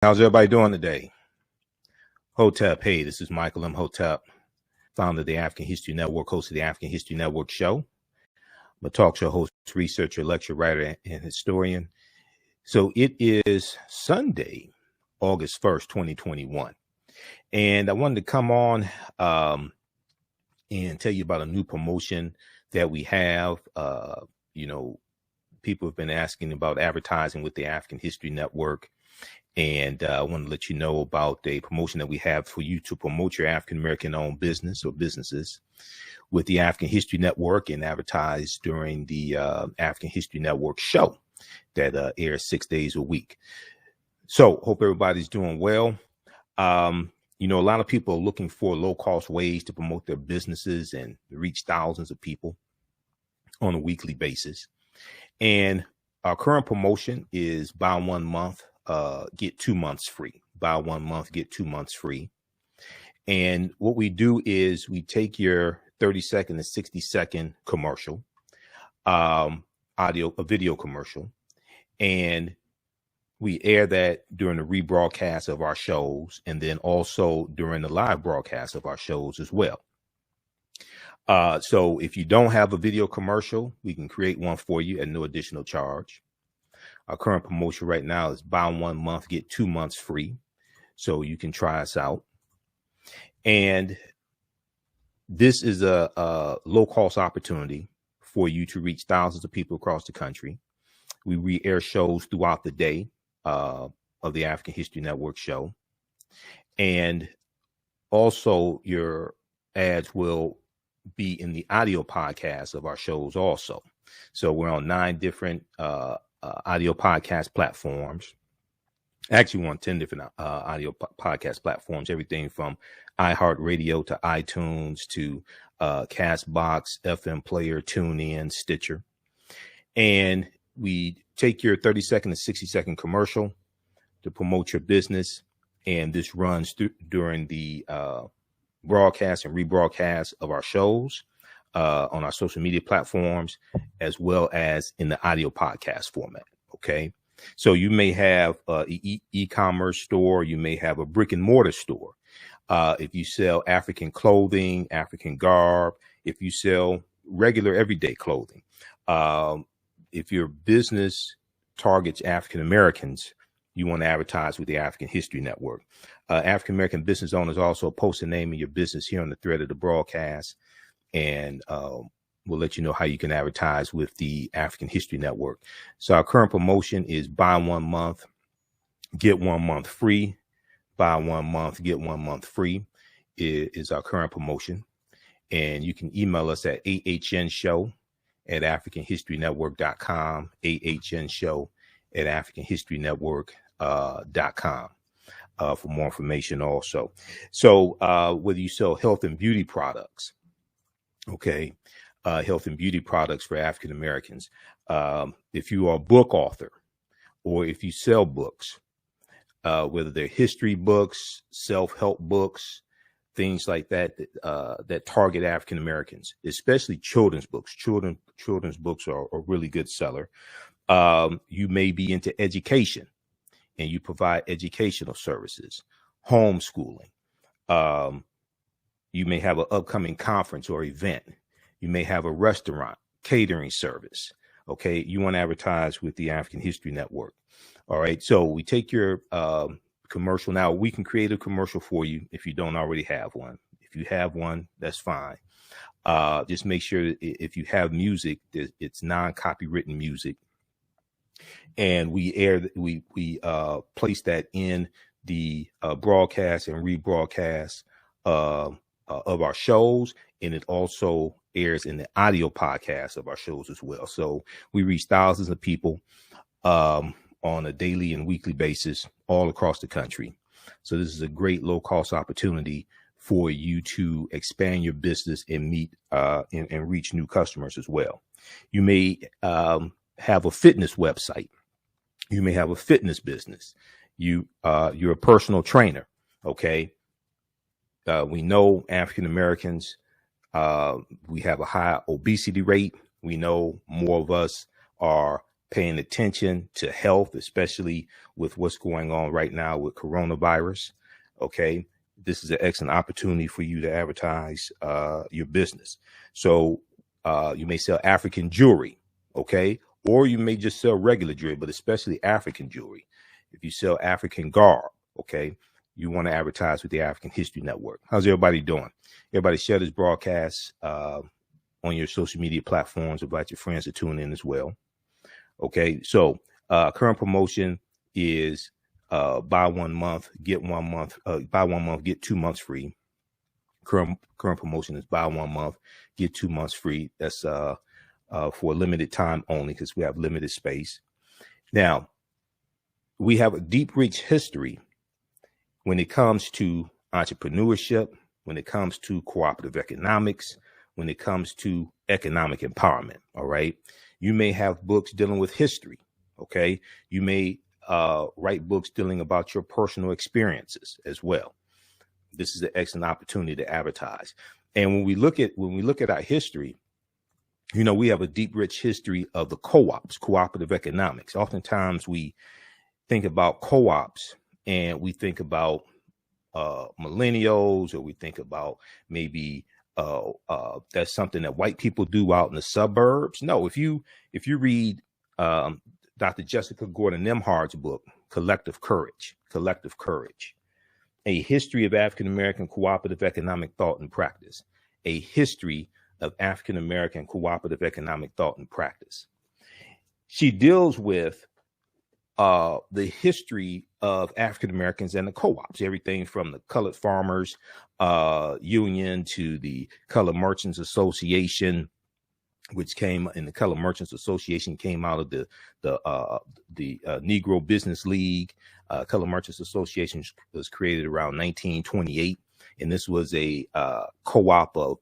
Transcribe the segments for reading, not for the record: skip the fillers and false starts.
How's everybody doing today? Hotep, hey, this is Michael M. Hotep, founder of the African History Network, host of the African History Network show. I'm a talk show host, researcher, lecturer, writer, and historian. So it is Sunday, August 1st, 2021. And I wanted to come on and tell you about a new promotion that we have. People have been asking about advertising with the African History Network. And I want to let you know about a promotion that we have for you to promote your African-American owned business or businesses with the African History Network and advertise during the African History Network show that airs 6 days a week. So hope everybody's doing well. A lot of people are looking for low cost ways to promote their businesses and reach thousands of people on a weekly basis. And our current promotion is buy 1 month, get 2 months free. Buy 1 month, get 2 months free. And what we do is we take your 30-second to 60-second commercial, a video commercial, and we air that during the rebroadcast of our shows, and then also during the live broadcast of our shows as well. So if you don't have a video commercial, we can create one for you at no additional charge. Our current promotion right now is buy 1 month, get 2 months free. So you can try us out. And this is a low cost opportunity for you to reach thousands of people across the country. We re-air shows throughout the day of the African History Network show. And also your ads will be in the audio podcast of our shows also. So we're on 9 different audio podcast platforms. Actually, we're on 10 different audio podcast platforms, everything from iHeartRadio to iTunes to Castbox, FM Player, TuneIn, Stitcher. And we take your 30-second to 60-second commercial to promote your business. And this runs during the broadcast and rebroadcast of our shows on our social media platforms, as well as in the audio podcast format. Okay. So you may have an e-commerce store. You may have a brick and mortar store. If you sell African clothing, African garb, if you sell regular everyday clothing, if your business targets African Americans, you want to advertise with the African History Network. African American business owners also post the name of your business here on the thread of the broadcast, and we'll let you know how you can advertise with the African History Network. So our current promotion is buy 1 month, get 1 month free. Buy 1 month, get 1 month free is our current promotion. And you can email us at AHNshow@AfricanHistoryNetwork.com, AHNshow@AfricanHistoryNetwork.com for more information also. So whether you sell health and beauty products, okay, health and beauty products for African Americans, if you are a book author or if you sell books, whether they're history books, self-help books, things like that, that target African Americans, especially children's books. Children's books are a really good seller. You may be into education and you provide educational services, homeschooling. You may have an upcoming conference or event. You may have a restaurant, catering service. Okay, you want to advertise with the African History Network. All right, so we take your commercial. Now, we can create a commercial for you if you don't already have one. If you have one, that's fine. Just make sure that if you have music, that it's non-copywritten music. And we place that in the broadcast and rebroadcast of our shows. And it also airs in the audio podcast of our shows as well. So we reach thousands of people on a daily and weekly basis all across the country. So this is a great low cost opportunity for you to expand your business and meet and reach new customers as well. You may have a fitness website. You may have a fitness business. You're a personal trainer. Okay. We know African Americans, we have a high obesity rate. We know more of us are paying attention to health, especially with what's going on right now with coronavirus. Okay. This is an excellent opportunity for you to advertise your business. So you may sell African jewelry, okay? Or you may just sell regular jewelry, but especially African jewelry. If you sell African garb, okay, you want to advertise with the African History Network. How's everybody doing? Everybody share this broadcast on your social media platforms. Invite your friends to tune in as well. Okay, so current promotion is buy 1 month, get 1 month, buy 1 month, get 2 months free. Current promotion is buy 1 month, get 2 months free. That's for a limited time only because we have limited space. Now, we have a deep, rich history when it comes to entrepreneurship, when it comes to cooperative economics, when it comes to economic empowerment. All right. You may have books dealing with history. Okay. You may write books dealing about your personal experiences as well. This is an excellent opportunity to advertise. And when we look at our history, you know, we have a deep, rich history of the co-ops, cooperative economics. Oftentimes we think about co-ops and we think about millennials, or we think about maybe that's something that white people do out in the suburbs. No, if you read Dr. Jessica Gordon Nemhard's book, Collective Courage, A History of African American Cooperative Economic Thought and Practice, a history of African American cooperative economic thought and practice. She deals with the history of African Americans and the co-ops, everything from the Colored Farmers Union to the Colored Merchants Association, which came in the Colored Merchants Association came out of the Negro Business League. Colored Merchants Association was created around 1928, and this was a co-op of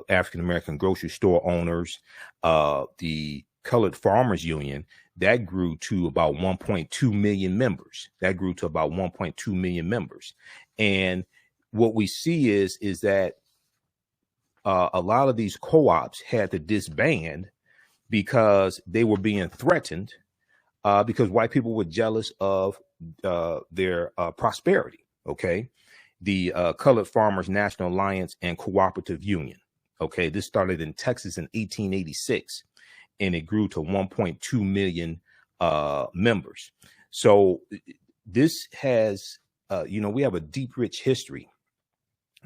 African American grocery store owners. The Colored Farmers Union, that grew to about 1.2 million members. And what we see is that a lot of these co-ops had to disband because they were being threatened because white people were jealous of their prosperity. Okay. The Colored Farmers National Alliance and Cooperative Union. Okay. This started in Texas in 1886 and it grew to 1.2 million members. So this has, we have a deep, rich history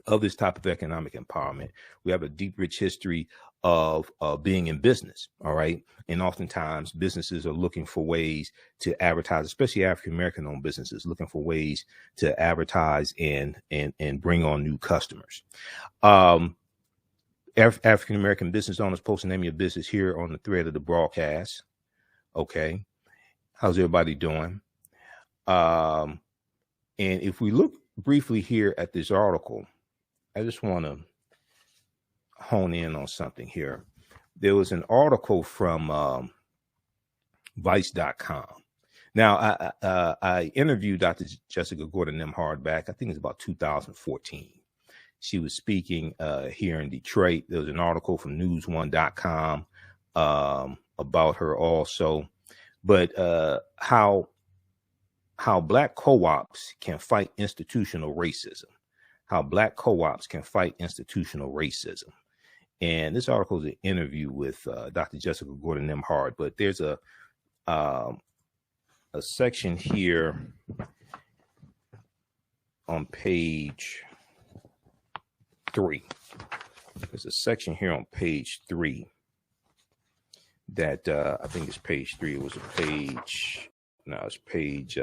of this type of economic empowerment. We have a deep, rich history of being in business. All right. And oftentimes businesses are looking for ways to advertise, especially African-American owned businesses, looking for ways to advertise and bring on new customers. African-American business owners, post the name of your business here on the thread of the broadcast. Okay. How's everybody doing? And if we look briefly here at this article, I just want to hone in on something here. There was an article from Vice.com. Now, I interviewed Dr. Jessica Gordon Nemhard back, I think it's about 2014. She was speaking here in Detroit. There was an article from news1.com about her also. But how Black co-ops can fight institutional racism. And this article is an interview with Dr. Jessica Gordon Nemhard, but there's a section here on page 3. There's a section here on page 3 that I think it's page 3. It was a page. No, it's page.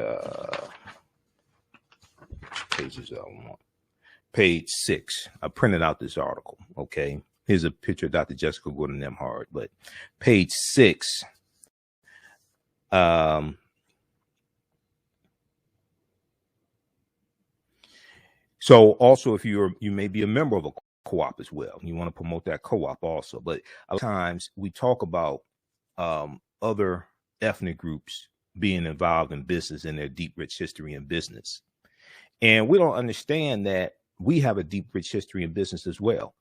Pages I want. Page 6. I printed out this article. Okay. Here's a picture of Dr. Jessica Gordon Nemhard, but page 6. So also, if you may be a member of a co-op as well, you want to promote that co-op also. But a lot of times we talk about other ethnic groups being involved in business and their deep, rich history in business. And we don't understand that we have a deep, rich history in business as well.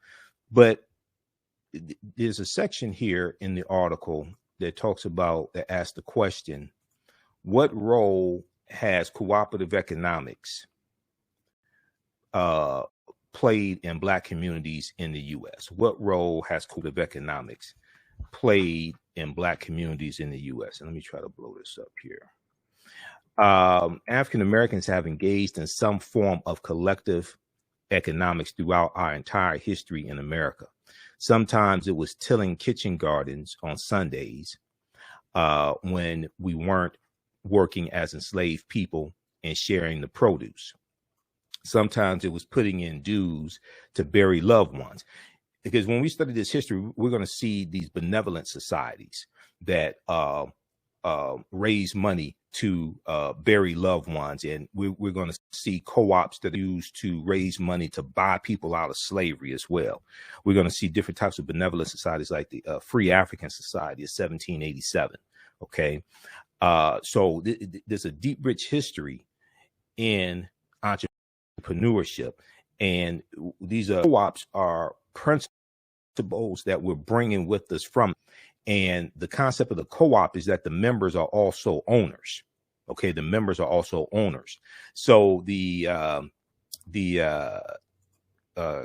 But there's a section here in the article that talks about, that asks the question, what role has cooperative economics played in Black communities in the U.S.? What role has cooperative economics played in Black communities in the U.S.? And let me try to blow this up here. African Americans have engaged in some form of collective economics throughout our entire history in America. Sometimes it was tilling kitchen gardens on Sundays when we weren't working as enslaved people and sharing the produce. Sometimes it was putting in dues to bury loved ones. Because when we study this history, we're going to see these benevolent societies that raise money to bury loved ones. And we're going to see co-ops that are used to raise money to buy people out of slavery as well. We're going to see different types of benevolent societies like the Free African Society of 1787. Okay. So there's a deep, rich history in entrepreneurship. And these co-ops are principles that we're bringing with us from. And the concept of the co-op is that the members are also owners. Okay, the members are also owners. So the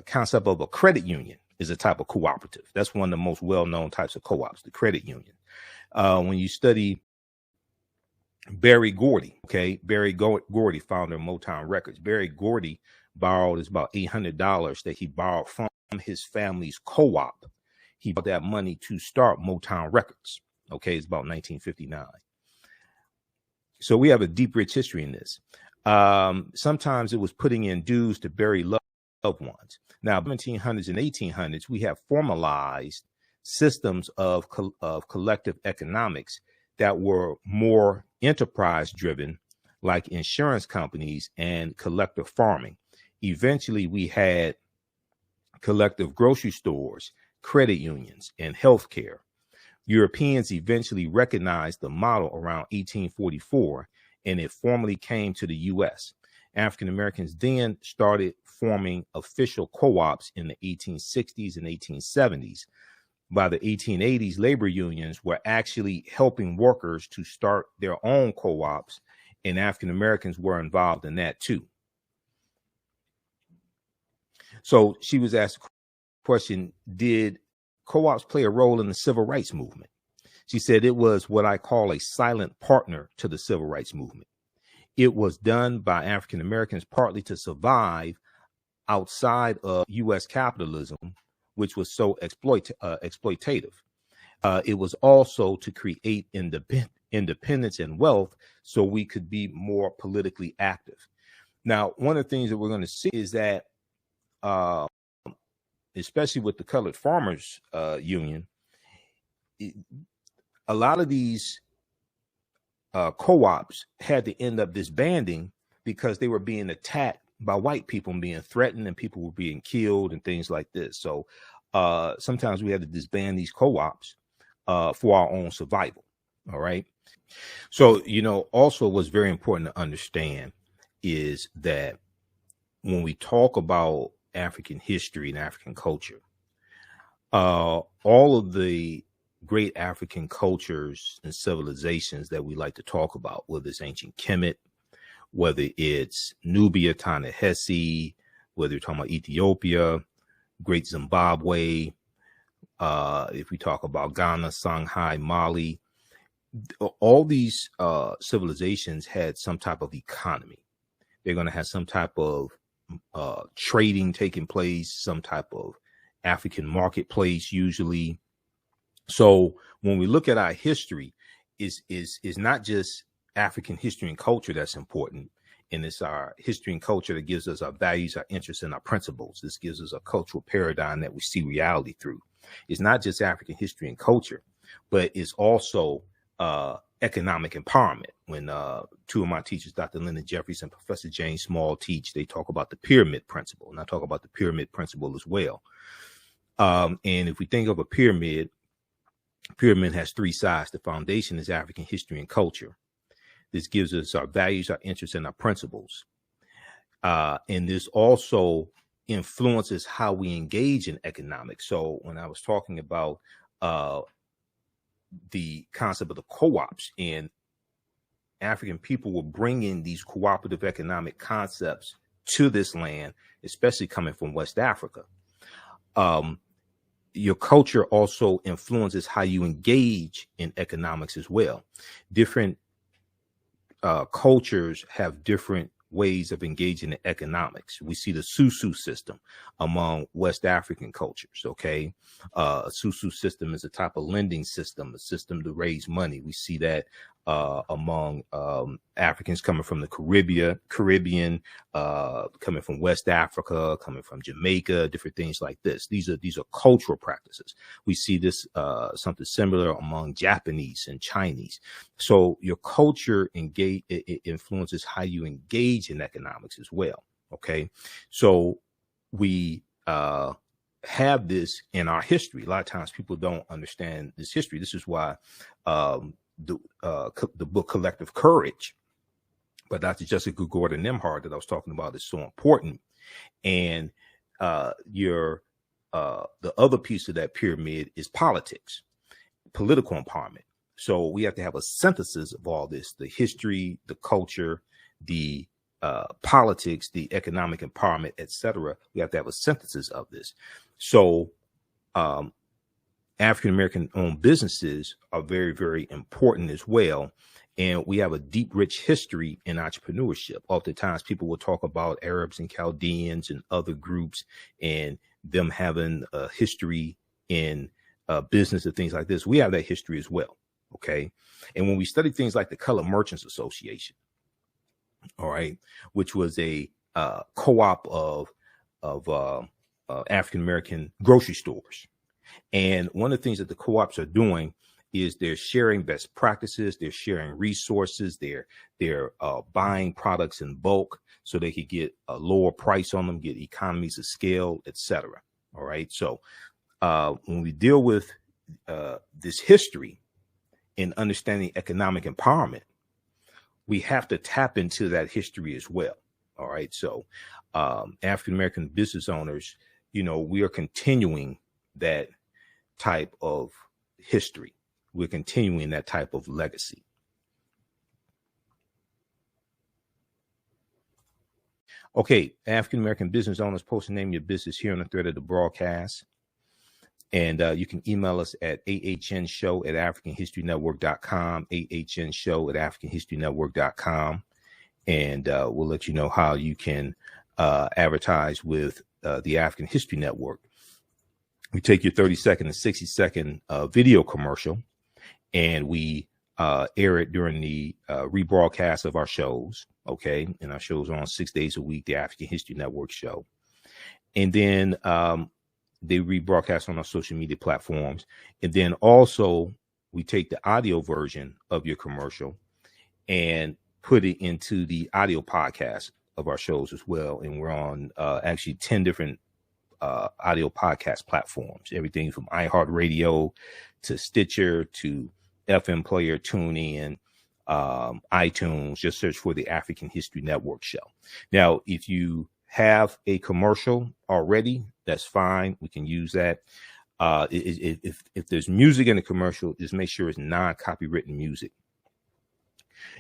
concept of a credit union is a type of cooperative. That's one of the most well-known types of co-ops, the credit union. When you study Berry Gordy, okay, Berry Gordy, founder of Motown Records. Berry Gordy borrowed about $800 that he borrowed from his family's co-op. He bought that money to start Motown Records. Okay, it's about 1959. So we have a deep, rich history in this. Sometimes it was putting in dues to bury loved ones. Now, 1700s and 1800s, we have formalized systems of collective economics that were more enterprise driven, like insurance companies and collective farming. Eventually, we had collective grocery stores, credit unions, and healthcare. Europeans eventually recognized the model around 1844, and it formally came to the U.S. African Americans then started forming official co-ops in the 1860s and 1870s. By the 1880s, labor unions were actually helping workers to start their own co-ops, and African Americans were involved in that too. So she was asked the question, did co-ops play a role in the civil rights movement? She said it was what I call a silent partner to the civil rights movement. It was done by African Americans partly to survive outside of U.S. capitalism, which was so exploitative. It was also to create independence and wealth so we could be more politically active. Now, one of the things that we're going to see is that especially with the Colored Farmers Union, a lot of these co-ops had to end up disbanding because they were being attacked by white people and being threatened, and people were being killed and things like this. So sometimes we had to disband these co-ops for our own survival. All right. So, also what's very important to understand is that when we talk about African history and African culture, all of the great African cultures and civilizations that we like to talk about, whether it's ancient Kemet, whether it's Nubia, Ta-Nehisi, whether you're talking about Ethiopia, Great Zimbabwe, if we talk about Ghana, Songhai, Mali, all these civilizations had some type of economy. They're going to have some type of trading taking place, some type of African marketplace usually. So when we look at our history, is not just African history and culture that's important, and it's our history and culture that gives us our values, our interests, and our principles. This gives us a cultural paradigm that we see reality through. It's not just African history and culture, but it's also economic empowerment. When two of my teachers, Dr. Lyndon Jeffries and Professor James Small, teach, they talk about the pyramid principle, and I talk about the pyramid principle as well. And if we think of a pyramid has three sides. The foundation is African history and culture. This gives us our values, our interests, and our principles. And this also influences how we engage in economics. So when I was talking about the concept of the co-ops, and African people will bring in these cooperative economic concepts to this land, especially coming from West Africa. Your culture also influences how you engage in economics as well. Different cultures have different ways of engaging in economics. We see the Susu system among West African cultures. Okay. A Susu system is a type of lending system, a system to raise money. We see that among Africans coming from the Caribbean, coming from West Africa, coming from Jamaica, different things like this. These are cultural practices. We see this something similar among Japanese and Chinese. So your culture influences how you engage in economics as well. Okay, so we have this in our history. A lot of times people don't understand this history. This is why the book Collective Courage by Dr. Jessica Gordon Nimhard that I was talking about is so important. And the other piece of that pyramid is politics, political empowerment. So we have to have a synthesis of all this: the history, the culture, the politics, the economic empowerment, etc. We have to have a synthesis of this. So African-American owned businesses are very, very important as well. And we have a deep, rich history in entrepreneurship. Oftentimes people will talk about Arabs and Chaldeans and other groups and them having a history in business and things like this. We have that history as well. Okay. And when we study things like the Colored Merchants Association, all right, which was a co-op of African-American grocery stores. And one of the things that the co-ops are doing is they're sharing best practices, they're sharing resources, they're buying products in bulk so they could get a lower price on them, get economies of scale, etc. All right. So when we deal with this history in understanding economic empowerment, we have to tap into that history as well. All right. So African-American business owners, we are continuing that type of history. We're continuing that type of legacy. Okay, African-American business owners, post and name your business here on the thread of the broadcast. And you can email us at AHNshow@AfricanHistoryNetwork.com, AHNshow@AfricanHistoryNetwork.com. And we'll let you know how you can advertise with the African History Network. We take your 30-second and 60-second video commercial, and we air it during the rebroadcast of our shows. Okay. And our shows are on 6 days a week, the African History Network show. And then they rebroadcast on our social media platforms. And then also we take the audio version of your commercial and put it into the audio podcast of our shows as well. And we're on actually 10 different audio podcast platforms, everything from iHeartRadio to Stitcher to FM Player, TuneIn, iTunes. Just search for the African History Network show. Now, if you have a commercial already, that's fine. We can use that. If there's music in the commercial, just make sure it's non-copywritten music.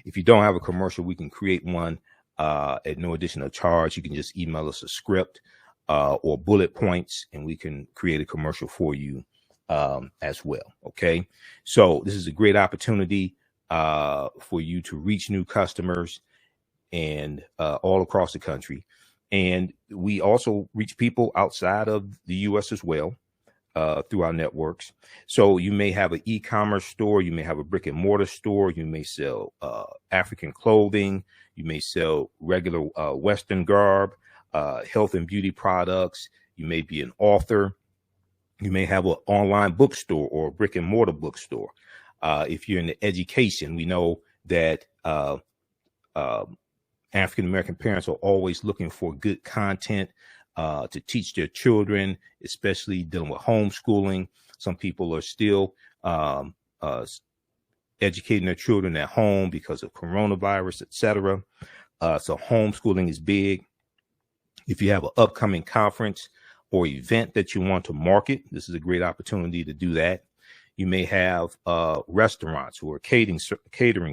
If you don't have a commercial, we can create one at no additional charge. You can just email us a script or bullet points, and we can create a commercial for you as well. Okay. So this is a great opportunity for you to reach new customers and all across the country. And we also reach people outside of the U.S. as well through our networks. So you may have an e-commerce store, you may have a brick and mortar store, you may sell African clothing, you may sell regular Western garb, health and beauty products. You may be an author. You may have an online bookstore or a brick and mortar bookstore. If you're in the education, we know that African-American parents are always looking for good content to teach their children, especially dealing with homeschooling. Some people are still educating their children at home because of coronavirus, etc. So homeschooling is big. If you have an upcoming conference or event that you want to market, this is a great opportunity to do that. You may have restaurants or catering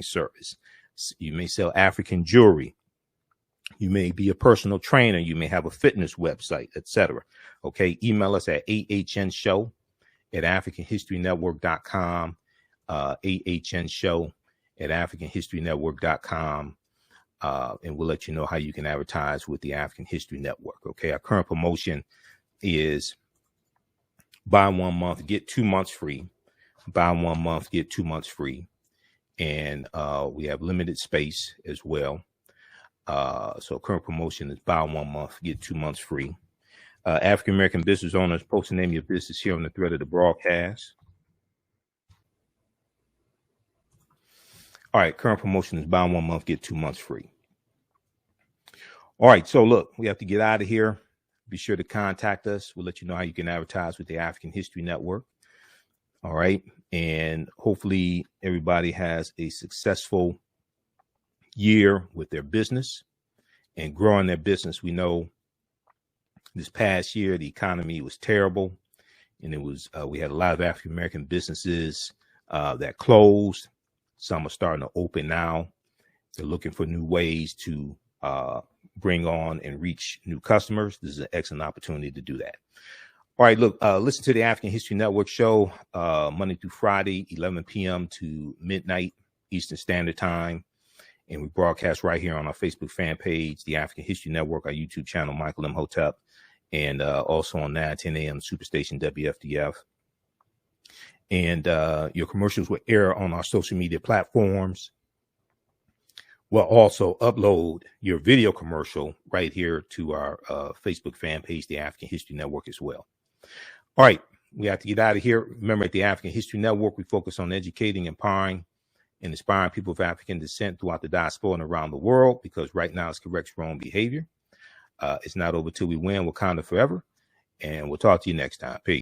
service. You may sell African jewelry. You may be a personal trainer. You may have a fitness website, etc. Okay. Email us at AHNShow@AfricanHistoryNetwork.com. AHNShow@AfricanHistoryNetwork.com. And we'll let you know how you can advertise with the African History Network. Okay. Our current promotion is buy 1 month, get 2 months free. Buy 1 month, get 2 months free. And we have limited space as well. So current promotion is buy 1 month, get 2 months free. African American business owners, post the name of your business here on the thread of the broadcast. All right, current promotion is buy 1 month, get 2 months free. All right, so look, we have to get out of here. Be sure to contact us. We'll let you know how you can advertise with the African History Network. All right, and hopefully everybody has a successful year with their business and growing their business. We know this past year the economy was terrible, and it was we had a lot of African American businesses that closed. Some are starting to open now. They're looking for new ways to bring on and reach new customers. This is an excellent opportunity to do that. All right, look, listen to the African History Network show Monday through Friday, 11 p.m. to midnight Eastern Standard Time. And we broadcast right here on our Facebook fan page, the African History Network, our YouTube channel, Michael M. Hotep, and also on 9:10 a.m. Superstation WFDF. And your commercials will air on our social media platforms. We'll also upload your video commercial right here to our Facebook fan page, the African History Network, as well. All right, we have to get out of here. Remember, at the African History Network, we focus on educating, empowering, and inspiring people of African descent throughout the diaspora and around the world, because right now it's correct wrong behavior. It's not over till we win. Wakanda forever. And we'll talk to you next time. Peace.